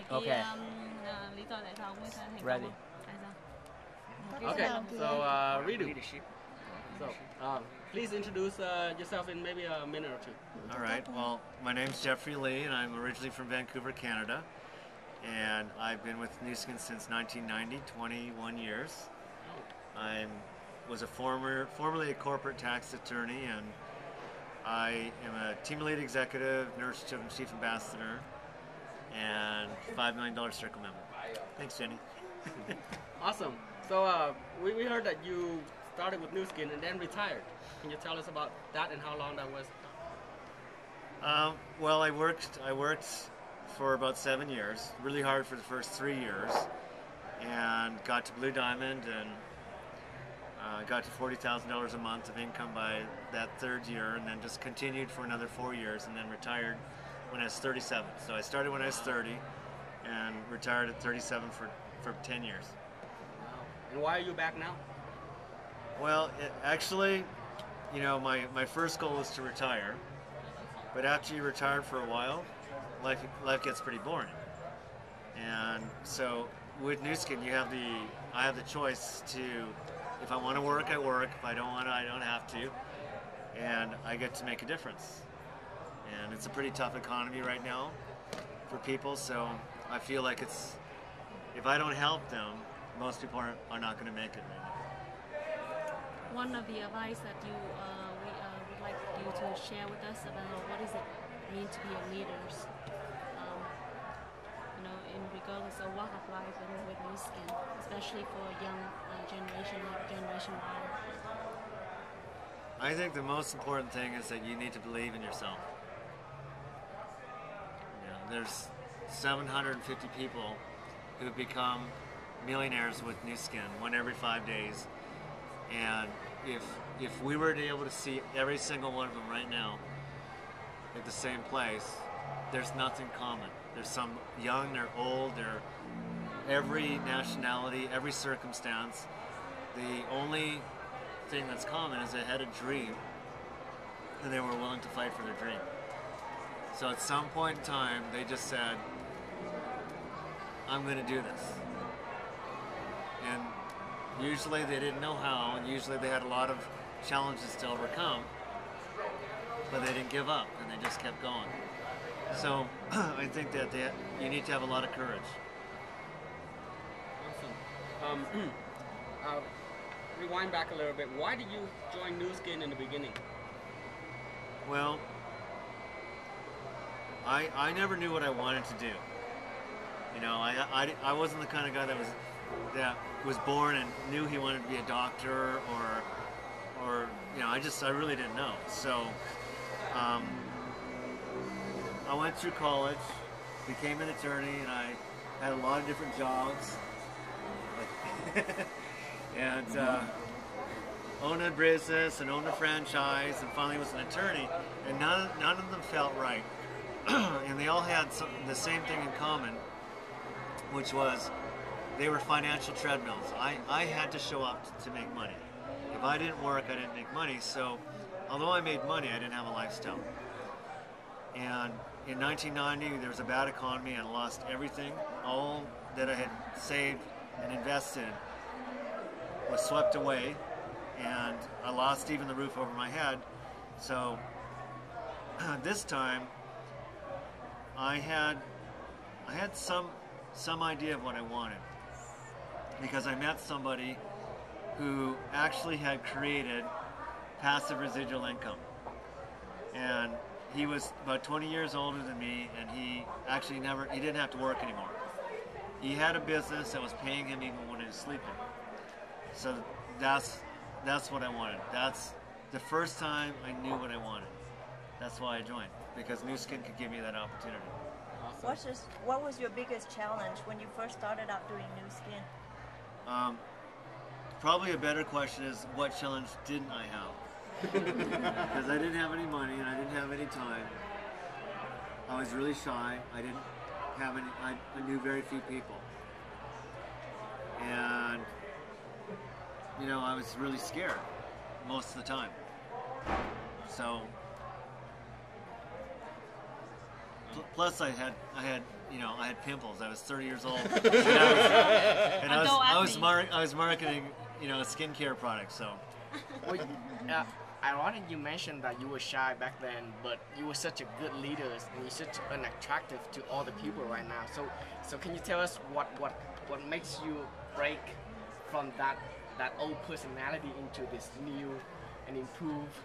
thì Okay. lý do tại sao ông ấy thành công Ready. không? Tại sao? Okay, so Ridu. Leadership. So please introduce yourself in maybe a minute or two. All right. Well, my name's Jeffrey Lee, and I'm originally from Vancouver, Canada. And I've been with Nu Skin since 1990, 21 years. I was formerly a corporate tax attorney, and I am a team lead executive, Nurse Children Chief Ambassador, and $5 million Circle member. Thanks, Jenny. Awesome. So we heard that you started with Nu Skin and then retired. Can you tell us about that and how long that was? Well, I worked for about 7 years, really hard for the first 3 years, and got to Blue Diamond and got to $40,000 a month of income by that third year, and then just continued for another 4 years, and then retired when I was 37. So I started when I was 30 and retired at 37 for 10 years. Wow. And why are you back now? Well, actually, you know, my first goal was to retire, but after you retire for a while, life gets pretty boring. And so with Nu Skin, I have the choice to, if I want to work, I work. If I don't want to, I don't have to. And I get to make a difference. And it's a pretty tough economy right now for people, so I feel like if I don't help them, most people are not going to make it right now. One of the advice that we would like you to share with us about what does it mean to be a leader, in regardless of walk of life and with Nu Skin, especially for young generation like Generation Y. I think the most important thing is that you need to believe in yourself. You know, there's 750 people who become millionaires with Nu Skin, one every 5 days. And if we were to be able to see every single one of them right now at the same place, there's nothing common. There's some young, they're old, they're every nationality, every circumstance. The only thing that's common is they had a dream and they were willing to fight for their dream. So at some point in time, they just said, I'm going to do this. And usually they didn't know how, and usually they had a lot of challenges to overcome, but they didn't give up, and they just kept going. So I think that you need to have a lot of courage. Awesome. Rewind back a little bit. Why did you join Nu Skin in the beginning? Well, I never knew what I wanted to do. You know, I wasn't the kind of guy that was born and knew he wanted to be a doctor or you know, I really didn't know. So I went through college, became an attorney, and I had a lot of different jobs. And owned a business and owned a franchise, and finally was an attorney, and none of them felt right. And they all had the same thing in common, which was they were financial treadmills. I had to show up to make money. If I didn't work, I didn't make money. So although I made money, I didn't have a lifestyle. And in 1990, there was a bad economy, and I lost everything. All that I had saved and invested was swept away, and I lost even the roof over my head. So this time, I had some idea of what I wanted, because I met somebody who actually had created passive residual income. And he was about 20 years older than me, and he didn't have to work anymore. He had a business that was paying him even when he was sleeping. So that's what I wanted. That's the first time I knew what I wanted. That's why I joined, because Nu Skin could give me that opportunity. Awesome. What was your biggest challenge when you first started out doing Nu Skin? Probably a better question is, what challenge didn't I have? Because I didn't have any money and I didn't have any time. I was really shy. I didn't have any. I knew very few people, and you know, I was really scared most of the time. So plus I had you know, I had pimples. I was 30 years old, and I was marketing, you know, a skincare product. So, Well, ironic you mentioned that you were shy back then, but you were such a good leader and you're such an attractive to all the people right now. So can you tell us what makes you break from that old personality into this new and improved